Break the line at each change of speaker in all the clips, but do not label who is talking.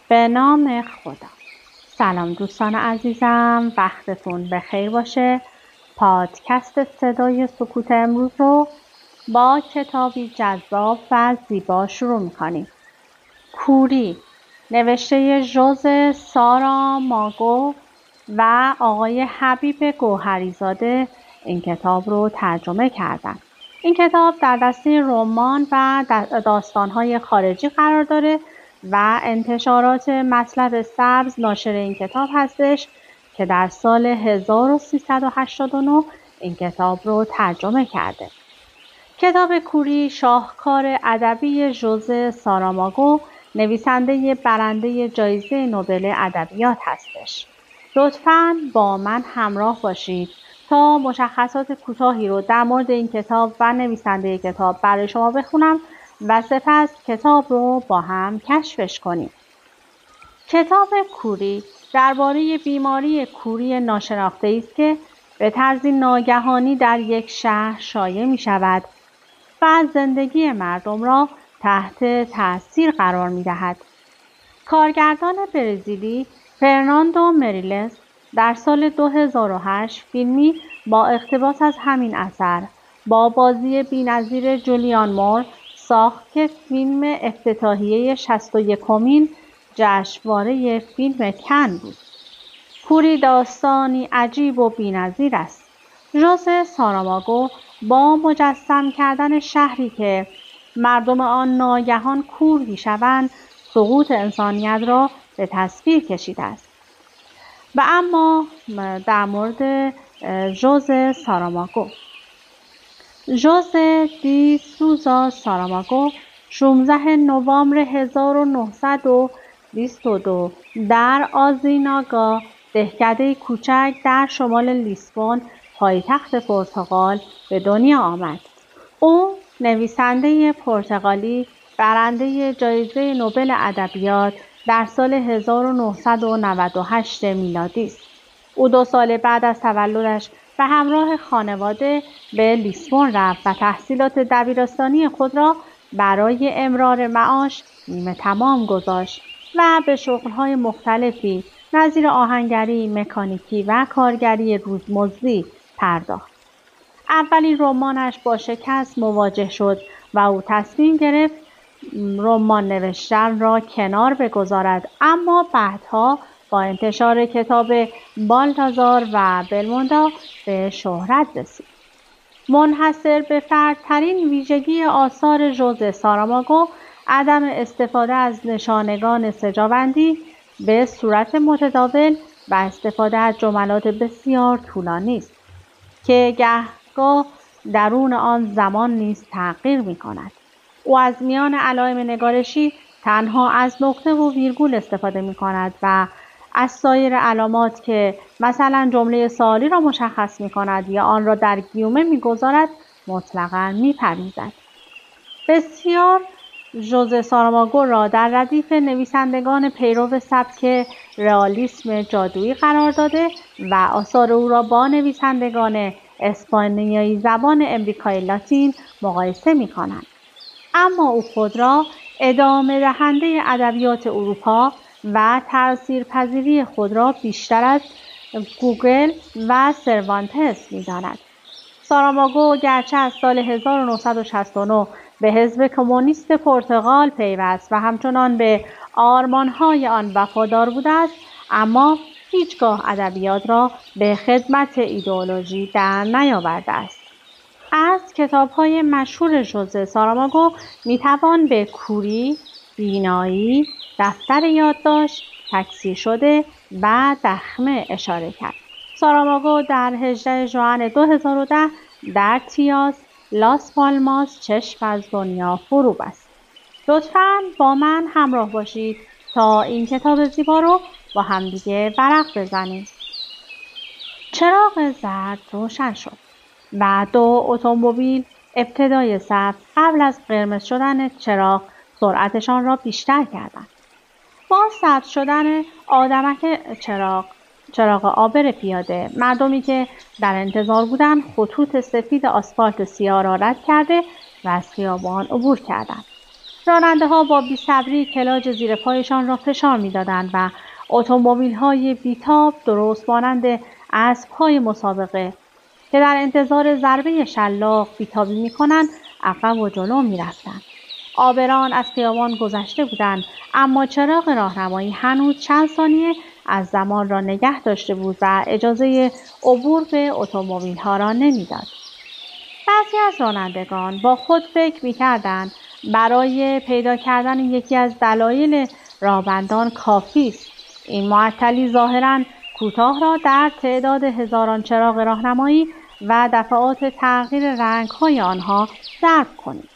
به نام خدا. سلام دوستان عزیزم، وقتتون بخیر باشه. پادکست صدای سکوت امروز رو با کتابی جذاب و زیبا شروع میکنیم. کوری، نوشته ژوز ساراماگو و آقای حبیب گوهریزاده این کتاب رو ترجمه کردن. این کتاب در دسته رمان و داستان‌های خارجی قرار داره و انتشارات مطلب سبز ناشر این کتاب هستش که در سال 1389 این کتاب رو ترجمه کرده. کتاب کوری شاهکار ادبی ژوز ساراماگو، نویسنده برنده جایزه نوبل ادبیات هستش. لطفاً با من همراه باشید تا مشخصات کوتاهی رو در مورد این کتاب و نویسنده کتاب برای شما بخونم و سپس کتاب رو با هم کشفش کنیم. کتاب کوری درباره بیماری کوری ناشناخته است که به طرزی ناگهانی در یک شهر شایع می شود و زندگی مردم را تحت تأثیر قرار می دهد. کارگردان برزیلی فرناندو مریلس در سال 2008 فیلمی با اقتباس از همین اثر با بازی بی‌نظیر جولیان مور ساخت که فیلم افتتاحیه 61مین جشنواره فیلم کن بود. کوری داستانی عجیب و بی‌نظیر است. ژوز ساراماگو با مجسم کردن شهری که مردم آن ناگهان کور می‌شوند، سقوط انسانیت را به تصویر کشیده است. و اما در مورد ژوز ساراماگو. ژوز دی سوزا ساراماگو 16 نوامبر 1922 در آزیناگا، دهکده کوچک در شمال لیسبون، پایتخت پرتغال به دنیا آمد. او نویسنده پرتغالی برنده جایزه نوبل ادبیات در سال 1998 میلادی است. او 2 سال بعد از تولدش به همراه خانواده به لیسبون رفت و تحصیلات دبیرستانی خود را برای امرار معاش نیمه تمام گذاشت و به شغل‌های مختلفی نظیر آهنگری، مکانیکی و کارگری روزمزدی پرداخت. اولین رمانش با شکست مواجه شد و او تصمیم گرفت رمان نوشتن را کنار بگذارد، اما بعدها با انتشار کتاب بالتازار و بلموندا به شهرت رسید. منحصر به فردترین ویژگی آثار ژوز ساراماگو عدم استفاده از نشانگان سجابندی به صورت متداول و استفاده از جملات بسیار طولانی است که گهگاه درون آن زمان نیز تغییر می‌کند. او از میان علائم نگارشی تنها از نقطه و ویرگول استفاده می‌کند و از سایر علامات که مثلا جمله سوالی را مشخص می‌کند یا آن را در گیومه می‌گذارد مطلقاً می‌پرهیزد. بسیار ژوز ساراماگو را در ردیف نویسندگان پیرو سبک رئالیسم جادویی قرار داده و آثار او را با نویسندگان اسپانیایی زبان امریکای لاتین مقایسه می‌کنند. اما او خود را ادامه دهنده ادبیات اروپا و تاثیرپذیری خود را بیشتر از گوگل و سروانتس می‌داند. ساراماگو گرچه از سال 1969 به حزب کمونیست پرتغال پیوست و همچنان به آرمان‌های آن وفادار بوده است، اما هیچگاه ادبیات را به خدمت ایدئولوژی در نیاورده است. از کتاب‌های مشهور ژوز ساراماگو می‌توان به کوری، بینایی، دفتر یادداشت، تکثیر شده و دخمه اشاره کرد. ساراماگو در 18 ژوئن 2010 در تیاس، لاس پالماس چشم از دنیا فرو بست. لطفاً با من همراه باشید تا این کتاب زیبا رو با همدیگه ورق بزنیم. چراغ زرد روشن شد و 2 اتومبیل ابتدای صف قبل از قرمز شدن چراغ سرعتشان را بیشتر کردند. با سبز شدن آدمک چراغ عابر پیاده، مردمی که در انتظار بودند خطوط سفید آسفالت سیاه را رد کرده و از خیابان عبور کردند. راننده‌ها با بی‌صبری کلاج زیر پایشان را فشار می‌دادند و اتومبیل‌های بیتاب درست مانند اسب‌های مسابقه که در انتظار ضربه شلاق بیتابی می‌کنند عقب و جلو می‌رفتند. عابران از خیابان گذشته بودند، اما چراغ راهنمایی هنوز چند ثانیه از زمان را نگه داشته بود و اجازه عبور به اتومبیل‌ها را نمی‌داد. بعضی از رانندگان با خود فکر می‌کردند برای پیدا کردن یکی از دلایل راهبندان کافی است این معطلی ظاهراً کوتاه را در تعداد هزاران چراغ راهنمایی و دفعات تغییر رنگ‌های آنها ضرب کنید.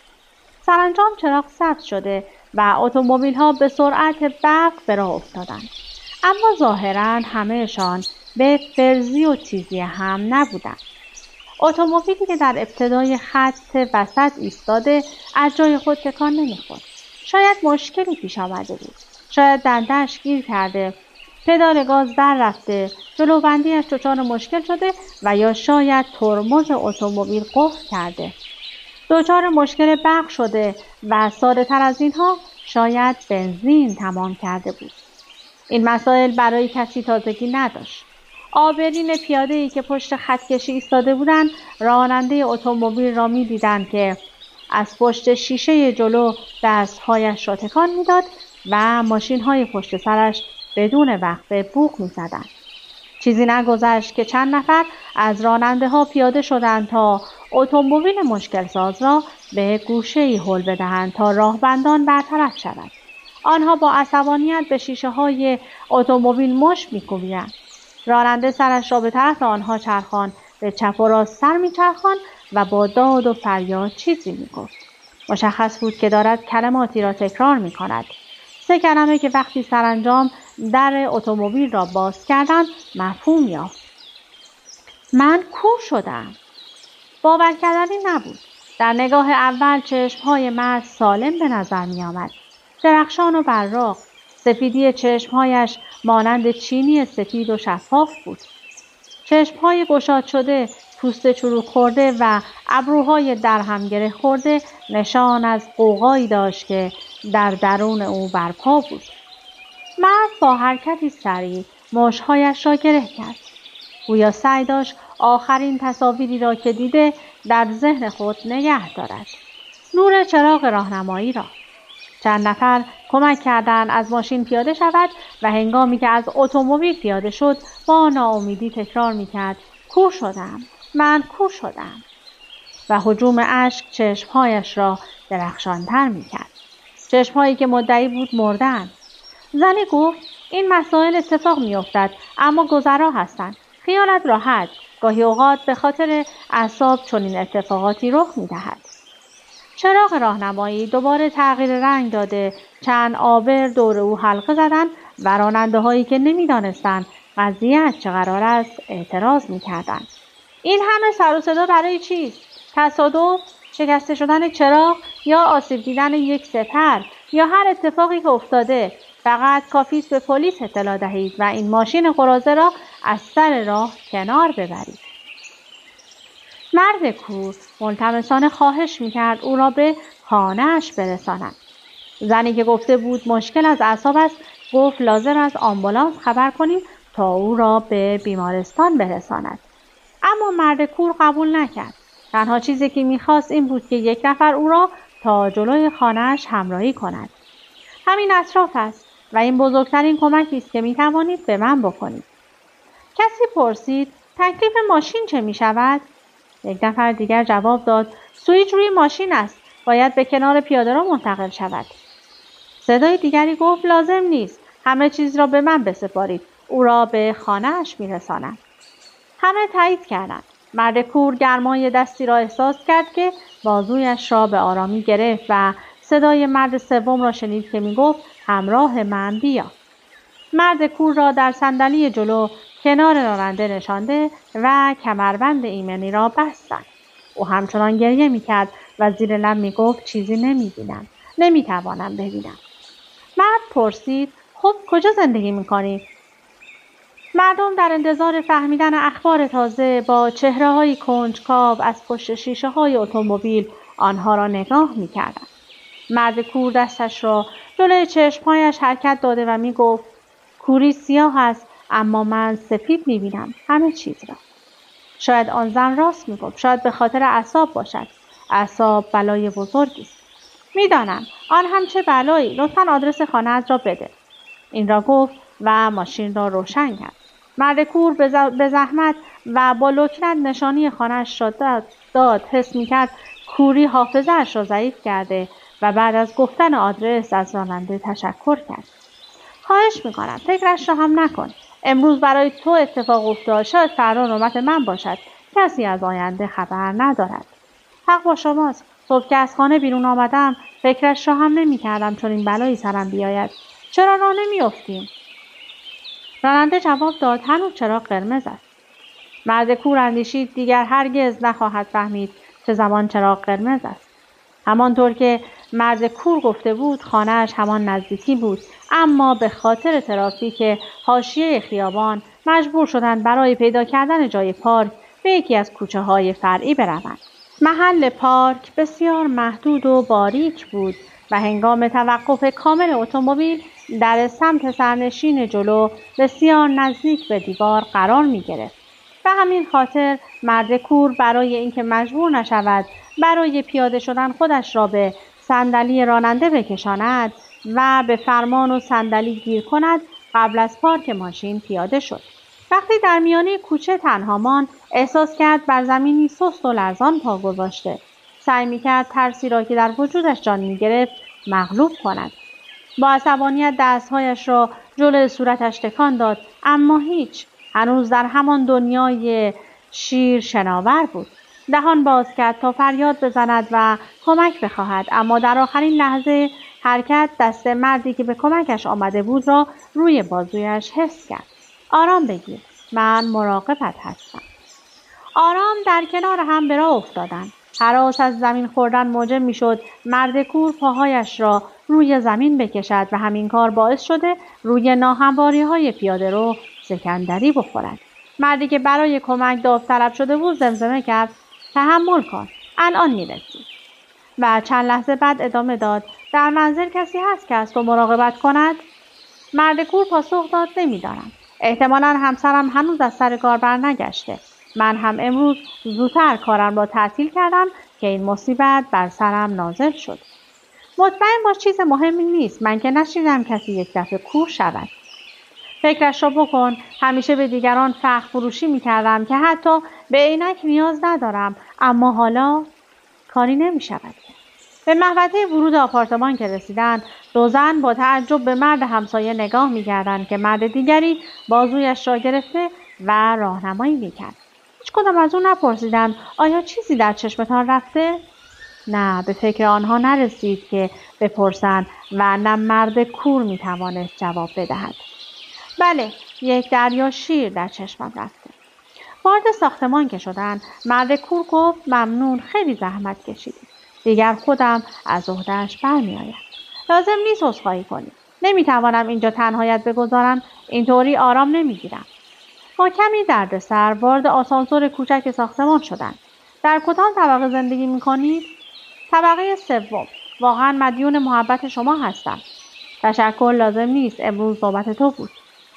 سرانجام چراغ سبز شده و اتومبیل‌ها به سرعت برق به راه افتادند. اما ظاهراً همه‌شان به فرضی و تیزی هم نبودند. اتومبیلی که در ابتدای خط وسط ایستاده از جای خود تکان نمی‌خورد. شاید مشکلی پیش آمده بود. شاید دنده‌اش گیر کرده، پدال گاز در رفته، جلوبندی‌اش دچار مشکل شده و یا شاید ترمز اتومبیل قفل کرده. دچار مشکل برق شده و ساده‌تر از اینها شاید بنزین تمام کرده بود. این مسائل برای کسی تازگی نداشت. عابرین پیاده‌ای که پشت خط کشی ایستاده بودند راننده اتومبیل را می‌دیدند که از پشت شیشه جلو دستهایش را تکان می‌داد و ماشین‌های پشت سرش بدون وقفه بوق می‌زدند. چیزی نگذشت که چند نفر از راننده‌ها پیاده شدند تا اتومبیل مشکل ساز را به گوشه‌ای هل بدهند تا راهبندان برطرف شود. آنها با عصبانیت به شیشه‌های اتومبیل مشت می‌کوبیدند. راننده سرش را به طرف آنها چرخاند، به چپ و راست سر می‌چرخاند و با داد و فریاد چیزی می‌گفت. مشخص بود که دارد کلماتی را تکرار می‌کند. 3 کلمه که وقتی سرانجام در اتومبیل را باز کردند مفهوم یافت. من کور شدم. باور کردنی نبود. در نگاه اول چشم‌های مرد سالم به نظر می‌آمد. درخشان و براق. سفیدی چشم‌هایش مانند چینی سفید و شفاف بود. چشم‌های گشاد شده، پوست چروک خورده و ابروهای در هم گره خورده نشان از غوغایی داشت که در درون او برپا بود. مرد با حرکتی سریع مشت‌هایش را گره کرد. گویا سعی داشت آخرین تصاویری را که دیده در ذهن خود نگه دارد. نور چراغ راهنمایی را. چند نفر کمک کردند از ماشین پیاده شود و هنگامی که از اتومبیل پیاده شد با ناامیدی تکرار می‌کرد کور شدم، من کور شدم و هجوم اشک چشمهایش را درخشان‌تر می‌کرد. چشمهایی که مدعی بود مردند. زنی گفت این مسائل اتفاق می‌افتد اما گذرا هستند. خیالت راحت، گاهی اوقات به خاطر اعصاب چنین اتفاقاتی رخ می‌دهد. چراغ راهنمایی دوباره تغییر رنگ داده چند عابر دور او حلقه زدند و راننده‌هایی که نمی‌دانستند قضیه از چه قرار است اعتراض می‌کردند. این همه سر و صدا برای چیست؟ تصادف، شکسته شدن چراغ یا آسیب دیدن یک سپر یا هر اتفاقی که افتاده، فقط کافی است به پلیس اطلاع دهید و این ماشین قراضه را از سر راه کنار ببرید. مرد کور ملتمسانه خواهش می‌کرد او را به خانه‌اش برساند. زنی که گفته بود مشکل از اعصاب است گفت لازم است آمبولانس خبر کنیم تا او را به بیمارستان برساند. اما مرد کور قبول نکرد. تنها چیزی که می‌خواست این بود که یک نفر او را تا جلوی خانه‌اش همراهی کند. همین اطراف است و این بزرگترین کمکی است که می‌توانید به من بکنید. کسی پرسید تکلیف ماشین چه می‌شود؟ یک نفر دیگر جواب داد سوئیچ روی ماشین است، باید به کنار پیاده‌رو منتقل شود. صدای دیگری گفت لازم نیست، همه چیز را به من بسپارید، او را به خانه‌اش می‌رسانم. همه تایید کردند. مرد کور گرمای دستی را احساس کرد که بازویش را به آرامی گرفت و صدای مرد سوم را شنید که می‌گفت همراه من بیا. مرد کور را در صندلی جلو کنار راننده نشانده و کمربند ایمنی را بستند. او همچنان گریه می‌کرد و زیر لب می‌گفت چیزی نمی‌بینم، نمی‌توانم ببینم. مرد پرسید خب کجا زندگی می‌کنی؟ مردم در انتظار فهمیدن اخبار تازه با چهره‌های کنجکاو از پشت شیشه‌های اتومبیل آنها را نگاه می‌کردند. مرد کور دستش را جلوی چشمهایش حرکت داده و می گفت کوری سیاه است اما من سفید می بینم همه چیز را. شاید آن زن راست می گفت. شاید به خاطر اعصاب باشد. اعصاب بلای بزرگی است. می دانم. آن هم چه بلایی. لطفاً آدرس خانه‌ات را بده. این را گفت و ماشین را روشن کرد. مرد کور به زحمت و با لکنت نشانی خانه‌اش را داد. حس می کرد کوری حافظه‌اش را ضعیف کرده و بعد از گفتن آدرس از راننده تشکر کرد. خواهش میکنم فکرش را هم نکن. امروز برای تو اتفاق افتاد. شاید فردا نوبت من باشد. کسی از آینده خبر ندارد. حق با شماست. صبح که از خانه بیرون آمدم فکرش را هم نمیکردم چون این بلایی سرم بیاید. چرا راه نمیافتیم؟ راننده جواب داد هنوز چراغ قرمز است. مرد کور اندیشید دیگر هرگز نخواهد فهمید چه زمان چراغ قرمز است. همانطور که مرد کور گفته بود خانه‌اش همان نزدیکی بود، اما به خاطر ترافیک حاشیه خیابان مجبور شدند برای پیدا کردن جای پارک به یکی از کوچه‌های فرعی بروند. محل پارک بسیار محدود و باریک بود و هنگام توقف کامل اتومبیل در سمت سرنشین جلو بسیار نزدیک به دیوار قرار می‌گرفت. به همین خاطر مرد کور برای اینکه مجبور نشود برای پیاده شدن خودش را به صندلی راننده بکشاند و به فرمان و صندلی گیر کند قبل از پارک ماشین پیاده شد. وقتی در میانه کوچه تنها ماند احساس کرد بر زمینی سست و لرزان پا گذاشته. سعی می‌کرد ترسی را که در وجودش جان می‌گرفت مغلوب کند. با عصبانیت دستهایش را جلوی صورتش تکان داد اما هیچ. هنوز در همان دنیای شیر شناور بود. دهان باز کرد تا فریاد بزند و کمک بخواهد اما در آخرین لحظه حرکت دست مردی که به کمکش آمده بود را روی بازویش حس کرد. آرام بگیر. من مراقبت هستم. آرام در کنار هم به راه افتادند. هراس از زمین خوردن موجب میشد مرد کور پاهایش را روی زمین بکشد و همین کار باعث شده روی ناهمواری‌های پیاده رو سکندری بخورد. مردی که برای کمک داوطلب شده بود زمزمه کرد تحمل کن. الان میرسی. و چند لحظه بعد ادامه داد در منزل کسی هست که از تو مراقبت کند؟ مرد کور پاسخ داد نمیدانم. احتمالاً همسرم هنوز از سر کار برنگشته. من هم امروز زودتر کارم را تعطیل کردم که این مصیبت بر سرم نازل شد. مطمئن باش چیز مهمی نیست. من که نشیدم کسی یک دفعه کور شود. فکرش را بکن. همیشه به دیگران فخر فروشی می‌کردم که حتی به عینک نیاز ندارم، اما حالا کاری نمی‌شود. به محوطه ورود آپارتمان که رسیدند، دو زن با تعجب به مرد همسایه نگاه می‌کردند که مرد دیگری بازویش را گرفته و راهنمایی می‌کرد. هیچ کدام از او نپرسیدند آیا چیزی در چشمتان رفته؟ نه، به فکر آنها نرسید که بپرسند و نه مرد کور می‌توانست جواب بدهد. بله، یک دریا شیر در چشمم رفته. وارد ساختمان که شدند، مرد کور گفت ممنون، خیلی زحمت کشیدید. دیگر خودم از عهده‌اش برمی‌آیم. لازم نیست عذرخواهی کنی. نمی‌توانم اینجا تنهایت بگذارم. اینطوری آرام نمی‌گیرم. با کمی دردسر وارد آسانسور کوچک ساختمان شدند. در کدام طبقه زندگی می‌کنید؟ طبقه سوم. واقعاً مدیون محبت شما هستم. تشکر لازم نیست. امروز نوبت تو بود.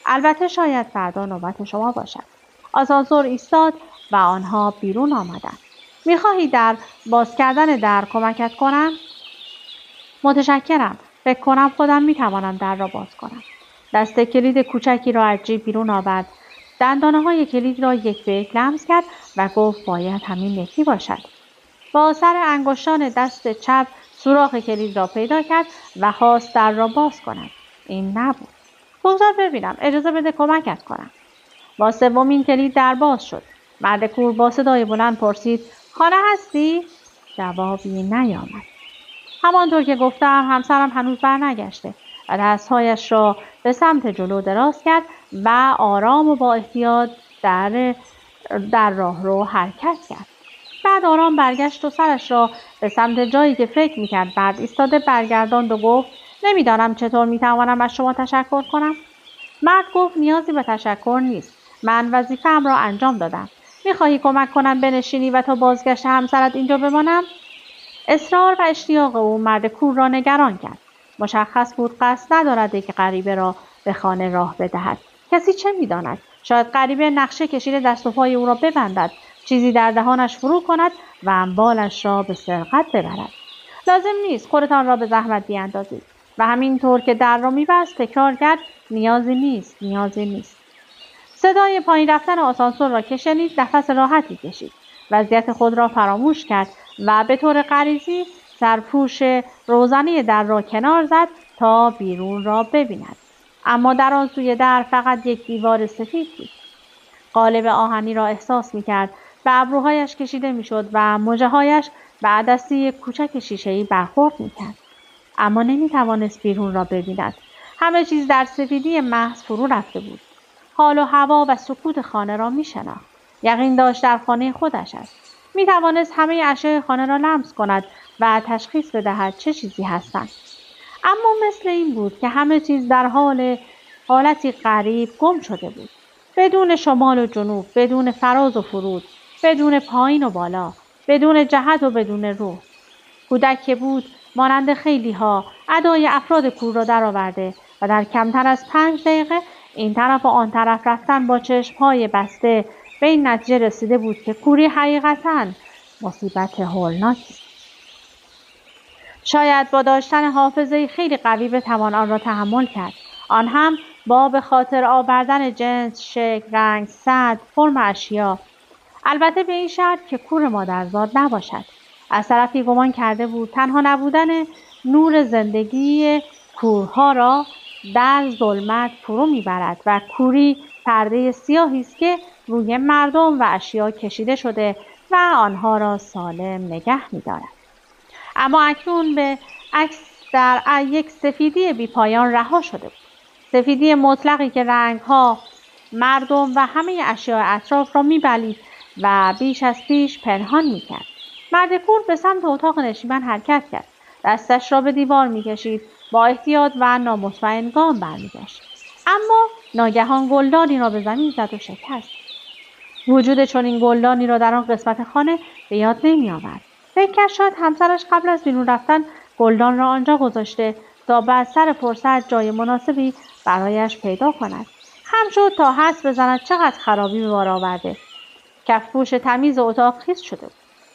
البته شاید فردا نوبت شما باشد. آسانسور ایستاد و آنها بیرون آمدند. می‌خواهی در باز کردن در کمکت کنم؟ متشکرم. فکر کنم خودم می‌توانم در را باز کنم. دست کلید کوچکی را از جیب بیرون آورد. دندانه‌های کلید را یک به یک لمس کرد و گفت باید همین یکی باشد. با اثر انگشتان دست چپ سوراخ کلید را پیدا کرد و خواست در را باز کند. این نبود. بگذار ببینم. اجازه بده کمکت کنم. با سومین کلید در باز شد. مرد کور با صدای بلند پرسید خانه هستی؟ جوابی نیامد. همانطور که گفتم همسرم هنوز برنگشته و دستهایش را به سمت جلو دراز کرد و آرام و با احتیاط در راهرو حرکت کرد. بعد آرام برگشت و سرش را به سمت جایی که فکر میکرد مرد ایستاده برگرداند و گفت نمیدانم چطور میتوانم از شما تشکر کنم. مرد گفت نیازی به تشکر نیست. من وظیفه‌ام را انجام دادم. میخواهی کمک کنم بنشینی و تا بازگشت همسرت اینجا بمانم؟ اصرار و اشتیاق او مرد کور را نگران کرد. مشخص بود قصد ندارد که غریبه را به خانه راه بدهد. کسی چه می‌داند؟ شاید غریبه نقشه کشیده دست و پای او را ببندد، چیزی در دهانش فرو کند و اموالش را به سرقت ببرد. لازم نیست خودتان را به زحمت بیاندازید. و همینطور که در را می‌بست تکرار کرد: نیازی نیست. صدای پایین رفتن آسانسور را که شنید نفس راحتی کشید. وضعیت خود را فراموش کرد و به طور غریزی سرپوش روزنه در را کنار زد تا بیرون را ببیند. اما در آن سوی در فقط یک دیوار سفید بود. قالب آهنی را احساس می‌کرد و ابروهایش کشیده می‌شد و مژه‌هایش به عدسی کوچک شیشه‌ای برخورد می‌کرد. اما نمی‌توانست بیرون را ببیند. همه چیز در سفیدی محض فرو رفته بود. حال و هوا و سکوت خانه را می‌شناخت. یقین داشت در خانه خودش است. می‌توانست همه اشیاء خانه را لمس کند و تشخیص بدهد چه چیزی هستند. اما مثل این بود که همه چیز در حالتی غریب گم شده بود. بدون شمال و جنوب، بدون فراز و فرود، بدون پایین و بالا، بدون جهت و بدون روح. کودک که بود مانند خیلی‌ها ادای افراد کور را درآورده و در کمتر از 5 دقیقه این طرف و آن طرف رفتن با چشم‌های بسته به این نتیجه رسیده بود که کوری حقیقتاً مصیبت هولناکی است. شاید با داشتن حافظه خیلی قوی بتوان آن را تحمل کرد. آن هم با به خاطر آوردن جنس، شکل، رنگ، سطح، فرم اشیا. البته به این شرط که کور مادرزاد نباشد. از طرفی گمان کرده بود تنها نبودن نور زندگی کورها را در ظلمت فرو میبرد و کوری پرده سیاهی است که روی مردم و اشیا کشیده شده و آنها را سالم نگه می‌دارد. اما اکنون به عکس در یک سفیدی بی‌پایان رها شده بود. سفیدی مطلقی که رنگ‌ها، مردم و همه اشیاء اطراف را می‌بلید و بیش از پیش پنهان می‌کرد. مرد کور به سمت اتاق نشیمن حرکت کرد. دستش را به دیوار می‌کشید. با احتیاط و نامطمئن گام برمی‌داشت. اما ناگهان گلدانی را به زمین زد و شکست. وجود چنین گلدانی را در آن قسمت خانه به یاد نمی‌آورد. فکر کرد شاید همسرش قبل از بیرون رفتن گلدان را آنجا گذاشته تا بعد سر فرصت جای مناسبی برایش پیدا کند. خم شد تا حدس بزند چقدر خرابی به بار آورده. کفپوش تمیز اتاق خیس شده بود.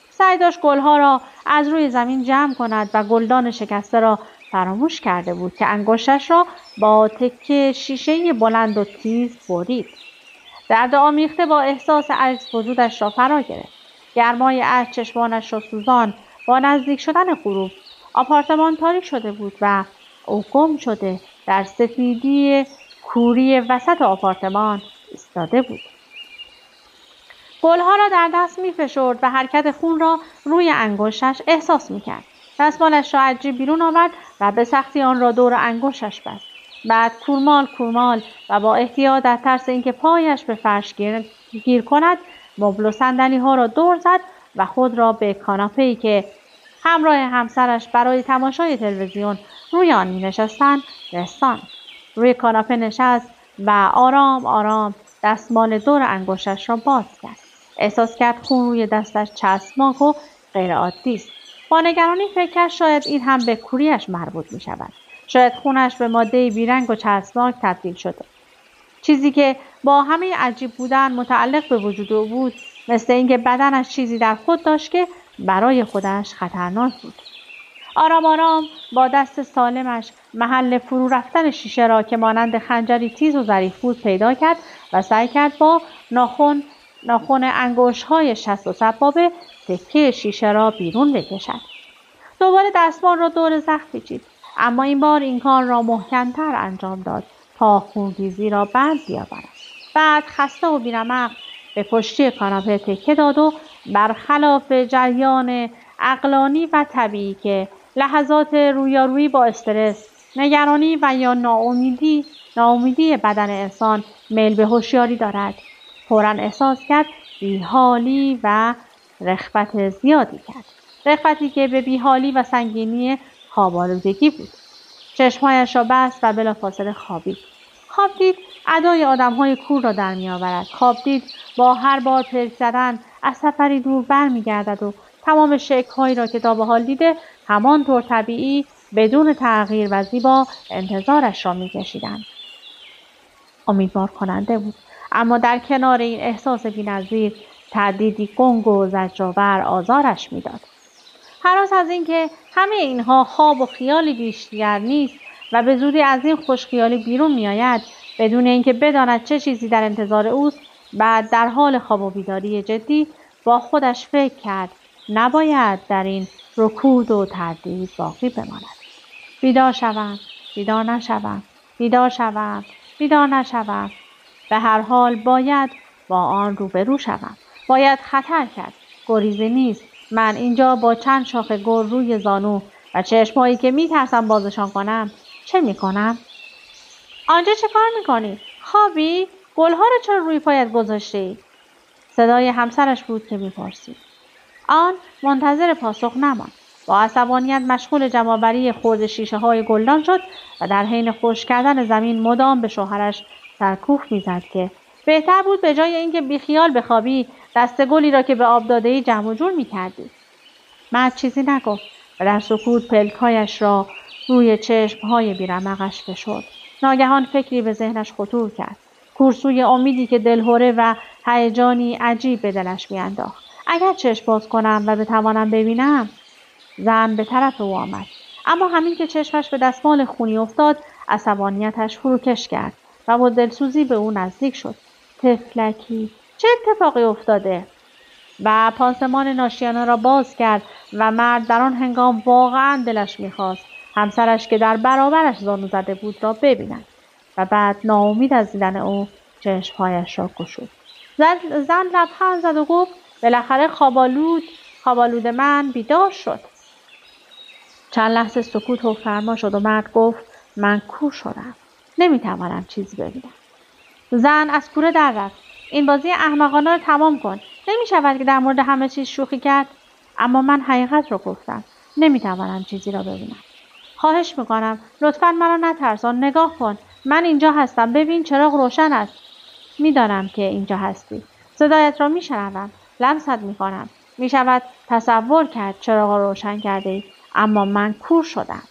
سعی داشت گلها را از روی زمین جمع کند و گلدان شکسته را فراموش کرده بود که انگشتش را با تکه شیشه بلند و تیز برید. درد آمیخته با احساس عجز وجودش را فرا گرفت. گرمای اشک چشمانش را سوزاند. با نزدیک شدن غروب آپارتمان تاریک شده بود و او گم شده در سفیدی کوری وسط آپارتمان ایستاده بود. گلها را در دست می‌فشرد و حرکت خون را روی انگشتش احساس می‌کرد. دستمالش را عجیب بیرون آورد و به سختی آن را دور انگشتش بست. بعد کورمال و با احتیاط در ترس اینکه پایش به فرش گیر کند مبل و صندلی‌ها را دور زد و خود را به کاناپه‌ای که همراه همسرش برای تماشای تلویزیون روی آن می‌نشستند رساند. روی کاناپه نشست و آرام آرام دستمال دور انگشتش را باز کرد. احساس کرد خون روی دستش چسبناک و غیرعادی است. با نگرانی فکر کرد شاید این هم به کوریش مربوط می‌شود. شاید خونش به ماده بیرنگ و چسبناک تبدیل شده. چیزی که با همه عجیب بودن متعلق به وجود او بود، مثل اینکه بدنش چیزی در خود داشت که برای خودش خطرناک بود. آرام آرام با دست سالمش محل فرو رفتن شیشه را که مانند خنجری تیز و ظریف بود پیدا کرد و سعی کرد با ناخن انگشت‌های شست و سبابه تکه شیشه را بیرون بکشد. دوباره دستمال را دور زخم پیچید، اما این بار این کار را محکم‌تر انجام داد تا خونریزی را بند بیاورد. بعد خسته و بی‌رمق به پشتی کاناپه تکیه داد و برخلاف جریان عقلانی و طبیعی که لحظات رویارویی با استرس، نگرانی و یا ناامیدی بدن انسان میل به هوشیاری دارد، فوراً احساس کرد بیحالی و رغبت زیادی کرد. رغبتی که به بیحالی و سنگینی خواب‌آلودگی بود. چشمهایش را بست و بلافاصله خوابید. خواب دید ادای آدم‌های کور را در می‌آورد. خواب دید با هر بار پلک زدن از سفری دور برمیگردد و تمام شکل‌هایی را که تا به حال دیده همانطور طبیعی بدون تغییر و زیبا انتظارش را می‌کشیدند. امیدوار کننده بود، اما در کنار این احساس بی‌نظیر تردیدی گنگ و زجرآور آزارش می‌داد. هراس از اینکه همه اینها خواب و خیالی بیشتر نیست و به زودی از این خوشخیالی بیرون می‌آید بدون اینکه بداند چه چیزی در انتظار اوست. بعد در حال خواب و بیداری جدی با خودش فکر کرد نباید در این رکود و تردید باقی بماند. بیدار شوم، بیدار نشوم، بیدار شوم، بیدار نشوم. به هر حال باید با آن روبرو شوم. باید خطر کرد. گریزی نیست. من اینجا با چند شاخه گل روی زانو و چشمهایی که میترسم بازشان کنم چه میکنم؟ آنجا چه کار میکنی؟ خوابی؟ گلها را چرا روی پایت گذاشتی؟ صدای همسرش بود که میپرسید. آن منتظر پاسخ نماند. با عصبانیت مشغول جمع‌آوری خرد شیشه های گلدان شد و در حین خشک کردن زمین مدام به شوهرش سرکوف میزد که بهتر بود به جای اینکه بیخیال بخوابی دسته گلی را که به آب داده‌ای جمع و جور میکردی. مرد چیزی نگفت و در سکوت پلک‌هایش را روی چشم‌های بیرمقش فشرد. ناگهان فکری به ذهنش خطور کرد. کورسوی امیدی که دلهره و هیجانی عجیب به دلش میانداخت. اگر چشم باز کنم و بتوانم ببینم. زن به طرف او آمد، اما همین که چشمش به دستمال خونی افتاد عصبانیتش فروکش کرد و با دلسوزی به او نزدیک شد. طفلکی، چه اتفاقی افتاده؟ و پانسمان ناشیانه را باز کرد و مرد در آن هنگام واقعا دلش میخواست همسرش که در برابرش زانو زده بود را ببیند و بعد ناامید از دیدن او چشمهایش را گشود. زن لبخند زد و گفت بالاخره خوابالود من بیدار شد. چند لحظه سکوت حکم‌فرما شد و مرد گفت من کور شدم. نمیتوانم چیزی ببینم. زن از کوره در رفت. این بازی احمقانه را تمام کن. نمیشود که در مورد همه چیز شوخی کرد. اما من حقیقت را گفتم. نمیتوانم چیزی را ببینم. خواهش میکنم لطفاً مرا نترسان. نگاه کن. من اینجا هستم. ببین چراغ روشن است. میدانم که اینجا هستی. صدایت را میشنوم. لمست میکنم. میشود تصور کرد چراغ را روشن کرده ای. اما من کور شدم.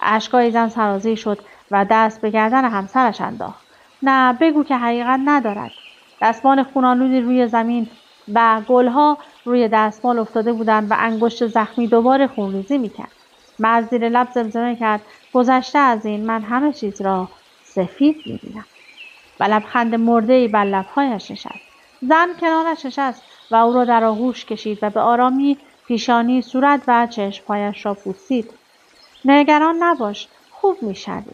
اشکای زن سرازیر شد و دست به گردن همسرش انداخت. نه، بگو که حقیقت ندارد. دستمال خون‌آلودی روی زمین و گلها روی دستمال افتاده بودند و انگشت زخمی دوباره خونریزی میکرد. مرد زیر لب زمزمه کرد گذشته از این من همه چیز را سفید میبینم. و لبخند مرده‌ای بر لب‌هایش نشست. زن کنارش نشست و او را در آغوش کشید و به آرامی پیشانی، صورت و چشم‌هایش را بوسید. نگران نباش، خوب می‌شوی.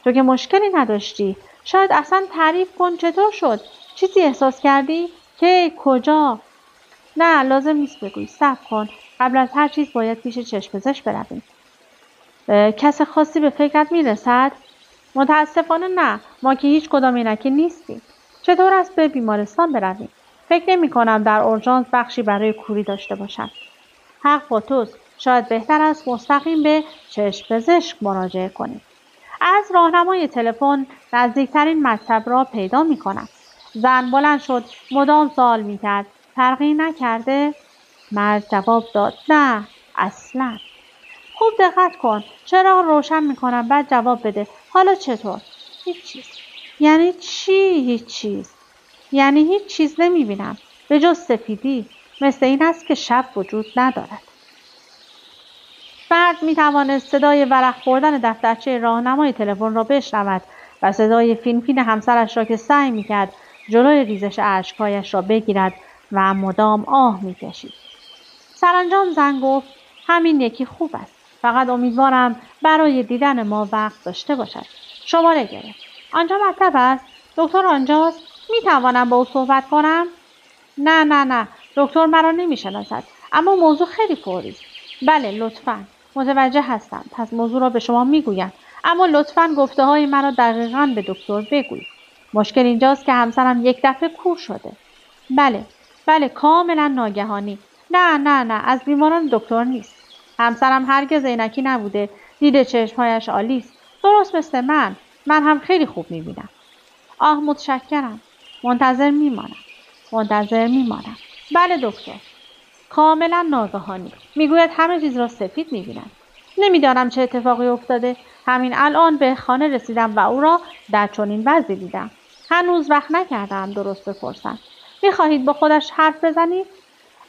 تو که مشکلی نداشتی. شاید اصلا تعریف کن چطور شد؟ چیزی احساس کردی؟ که کجا؟ نه لازم نیست بگویی. صبر کن. قبل از هر چیز باید پیش چشم پزشک برویم. کس خاصی به فکرت میرسد؟ متاسفانه نه. ما که هیچ کدام اینکی نیستیم. چطور است به بیمارستان برویم؟ فکر نمی کنم در اورژانس بخشی برای کوری داشته باشم. حق با توست. شاید بهتر است مستقیم به چشم پزشک مراجعه کنیم. از راهنمای تلفن نزدیکترین مکتب را پیدا می کنم. زن بلند شد. مدام سوال می کرد. فرقی نکرده؟ مرد جواب داد نه اصلا. خوب دقت کن. چرا روشن می کنم بعد جواب بده. حالا چطور؟ هیچ چیز. یعنی چی هیچ چیز؟ یعنی هیچ چیز نمی بینم. به جز سفیدی. مثل این است که شب وجود ندارد. مرد می توانست صدای ورق خوردن دفترچه راهنمای تلفن را بشنود و صدای فین همسرش را که سعی می کرد جلوی ریزش اشک‌هایش را بگیرد و مدام آه می کشید. سرانجام زن گفت همین یکی خوب است. فقط امیدوارم برای دیدن ما وقت داشته باشد. شماره گرفت. آنجا مکتب است؟ دکتر آنجاست؟ می توانم با او صحبت کنم؟ نه. دکتر مرا نمی شناسد. اما موضوع خیلی فوری است. بله لطفاً. متوجه هستم. پس موضوع را به شما می گویم. اما لطفاً گفته های مرا دقیقاً به دکتر بگویید. مشکل اینجاست که همسرم یک دفعه کور شده. بله کاملا ناگهانی. نه از بیماران دکتر نیست. همسرم هرگز عینکی نبوده. دید چشمهایش عالی است. درست مثل من هم خیلی خوب میبینم. آه متشکرم. منتظر میمانم. بله دکتر. کاملا ناگهانی. میگوید همه چیز را سفید میبینم. نمیدانم چه اتفاقی افتاده. همین الان به خانه رسیدم و او را در چنین وضعی دیدم. هنوز وقت نکردم درست بپرسم. میخواهید با خودش حرف بزنید؟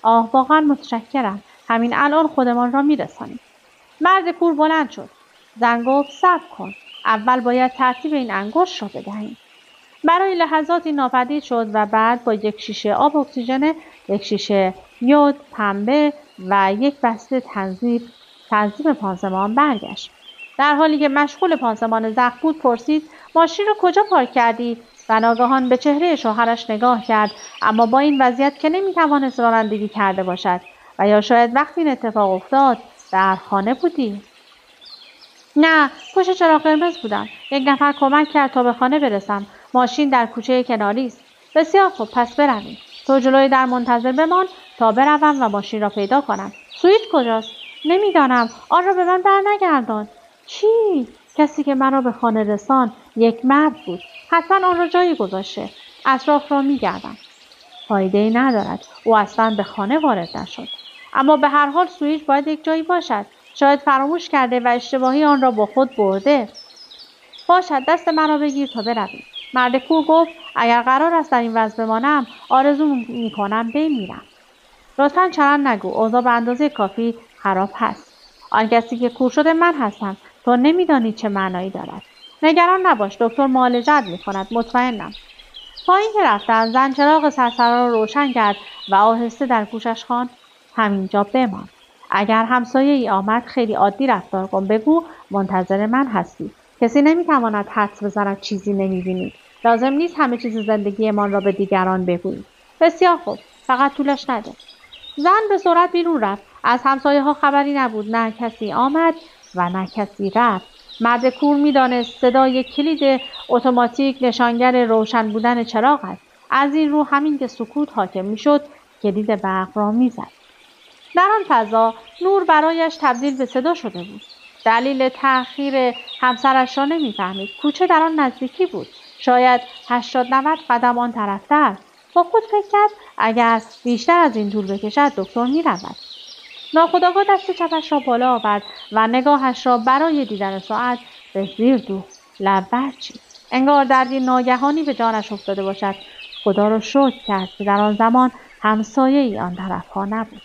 آه، واقعا متشکرم. همین الان خودمان را میرسانیم. مرد کور بلند شد. زن گفت صبر کن. اول باید ترتیب این انگشت را بدهیم. برای لحظاتی ناپدید شد و بعد با یک شیشه آب اکسیژن، یک شیشه یود، پنبه و یک بسته تنظیم پانسمان برگشت. در حالی که مشغول پانسمان زخم بود پرسید ماشین را کجا پارک کردی؟ و ناگهان به چهره شوهرش نگاه کرد، اما با این وضعیت که نمیتوانست رانندگی کرده باشد. و یا شاید وقتی این اتفاق افتاد در خانه بودی؟ نه، پشت چراغ قرمز بودم. یک نفر کمک کرد تا به خانه برسم. ماشین در کوچه کناری است. بسیار خوب، پس برویم. تو جلوی در منتظر بمان تا بروم و ماشین را پیدا کنم. سوئیچ کجاست؟ نمیدانم. آن را به من برنگردان. کی؟ کسی که مرا به خانه رساند یک مرد بود. حتما آن را جایی گذاشته. اطراف را میگردم. فایده‌ای ندارد. او اصلا به خانه وارد نشد. اما به هر حال سوئیچ باید یک جایی باشد. شاید فراموش کرده و اشتباهی آن را با خود برده. باشد، دست مرا بگیر تا برویم. مرد کور گفت اگر قرار است در این وضع بمانم آرزو میکنم بمیرم. لطفاً چنان نگو. اوضاع به اندازه کافی خراب هست. آن کسی که کور شده من هستم. تو نمیدانی چه معنایی دارد. نگران نباش، دکتر معالجه‌ات میکند. مطمئنم. پایین که رفتند زن چراغ سرسرا را روشن کرد و آهسته در گوشش خواند همینجا بمان. اگر همسایه‌ای آمد خیلی عادی رفتار کن. بگو منتظر من هستی. کسی نمیتواند حدس بزند چیزی نمیبینی. لازم نیست همه چیز زندگیمان را به دیگران بگویی. بسیار خوب، فقط طولش نده. زن به سرعت بیرون رفت. از همسایه‌ها خبری نبود. نه کسی آمد و نه کسی رفت. مرد کور می‌دانست صدای کلید اتوماتیک نشانگر روشن بودن چراغ است. از این رو همین که سکوت حاکم می‌شد کلید برق را می‌زد. در آن فضا نور برایش تبدیل به صدا شده بود. دلیل تأخیر همسرش را نمی‌فهمید. کوچه در آن نزدیکی بود. شاید 80-90 قدم آن طرفتر. با خود فکر کرد اگر بیشتر از این طول بکشد دکتر می‌رود. ناخودآگاه دست چپش را بالا آورد و نگاهش را برای دیدن ساعت به زیر دوخت. لب برچید. انگار دردی ناگهانی به جانش افتاده باشد. خدا را شکر کرد که در آن زمان همسایه‌ای آن طرف‌ها نبود.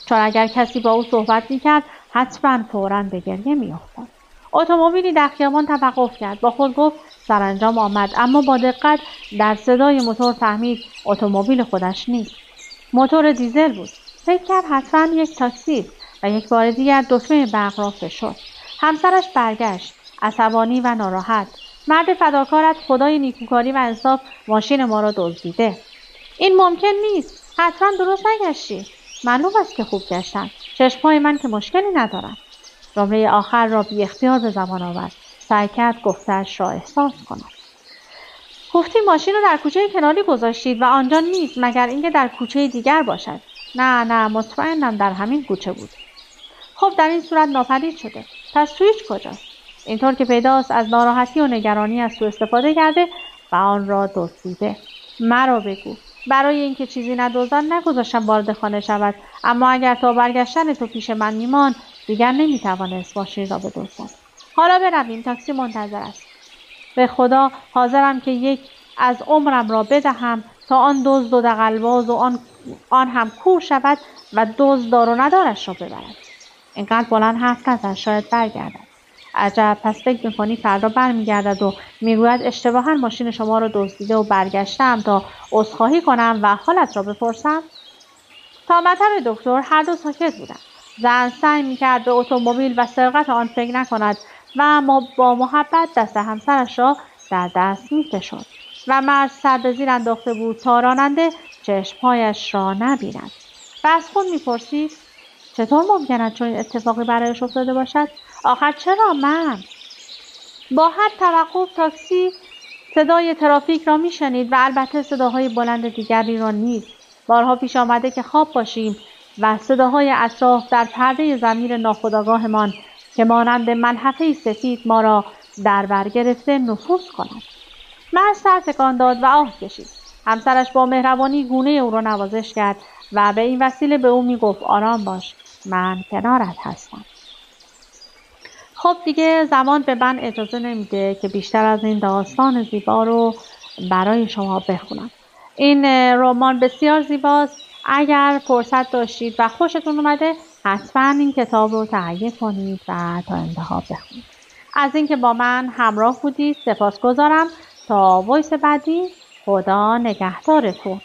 چون اگر کسی با او صحبت می‌کرد حتما فوراً به گریه می‌افتاد. اتومبیلی در خیابان توقف کرد. با خود گفت سرانجام آمد، اما با دقت در صدای موتور فهمید اتومبیل خودش نیست. موتور دیزل بود. فکر کرد حتما یک تاکسی و یک بار دیگر دکمه برق را فشرد. همسرش برگشت، عصبانی و ناراحت. مرد فداکارت، خدای نیکوکاری و انصاف ماشین ما را دزدیده. این ممکن نیست. حتما درست نگشتی. معلوم است که خوب گشتم. چشم‌های من که مشکلی ندارد. جمله آخر را بی اختیار به زبان آورد. سعی کرد گفته‌اش را احساس کند. گفتی ماشین رو در کوچه کناری گذاشتید و آنجا نیست مگر اینکه در کوچه دیگر باشد. نه مطمئنم در همین کوچه بود. خب در این صورت ناپدید شده. پس سوئیچ کجاست؟ اینطور که پیداست از ناراحتی و نگرانی از تو استفاده کرده و آن را دزدیده. مرا بگو. برای اینکه چیزی ندزدم نگذاشتم وارد خانه شود، اما اگر تا برگشتن تو پیش من میماند دیگر نمیتوانست ماشین را بدزدد. حالا برویم، تاکسی منتظر است. به خدا حاضرم که یک از عمرم را بدهم تا آن دزد و دغل‌باز و آن هم کور شود و دزد دار و ندارش را ببرد. اینقدر بلند حرف نزن، شاید برگردد. عجب، پس فکر می‌کنی فردا برمیگردد و میگوید اشتباها ماشین شما را دزدیده و برگشتم تا عذرخواهی کنم و حالت را بپرسم؟ تا مطب دکتر هر دو ساکت بودند. زن سعی می‌کرد به اتومبیل و سرقت آن فکر نکند و با محبت دست همسرش را در دست می‌فشرد و مرد سر به زیر انداخته بود تا راننده چشمهایش را نبیند. و از خود می‌پرسید چطور ممکن است چنین اتفاقی برایش افتاده باشد؟ آخر چرا من؟ با هر توقف تاکسی صدای ترافیک را میشنید و البته صداهای بلند دیگری را نیز. بارها پیش آمده که خواب باشیم و صداهای اطراف در پرده ضمیر ناخودآگاهمان که مانند ملحفه سفید ما را در بر گرفته نفوذ کند. مرد سر تکان داد و آه کشید. همسرش با مهربانی گونه او را نوازش کرد و به این وسیله به او میگفت آرام باش، من کنارت هستم. خب دیگه زمان به من اجازه نمیده که بیشتر از این داستان زیبا رو برای شما بخونم. این رمان بسیار زیباست. اگر فرصت داشتید و خوشتون اومده حتما این کتاب رو تهیه کنید و تا انتها بخونید. از اینکه با من همراه بودید سپاسگزارم. تا وایس بعدی، خدا نگهدارتون.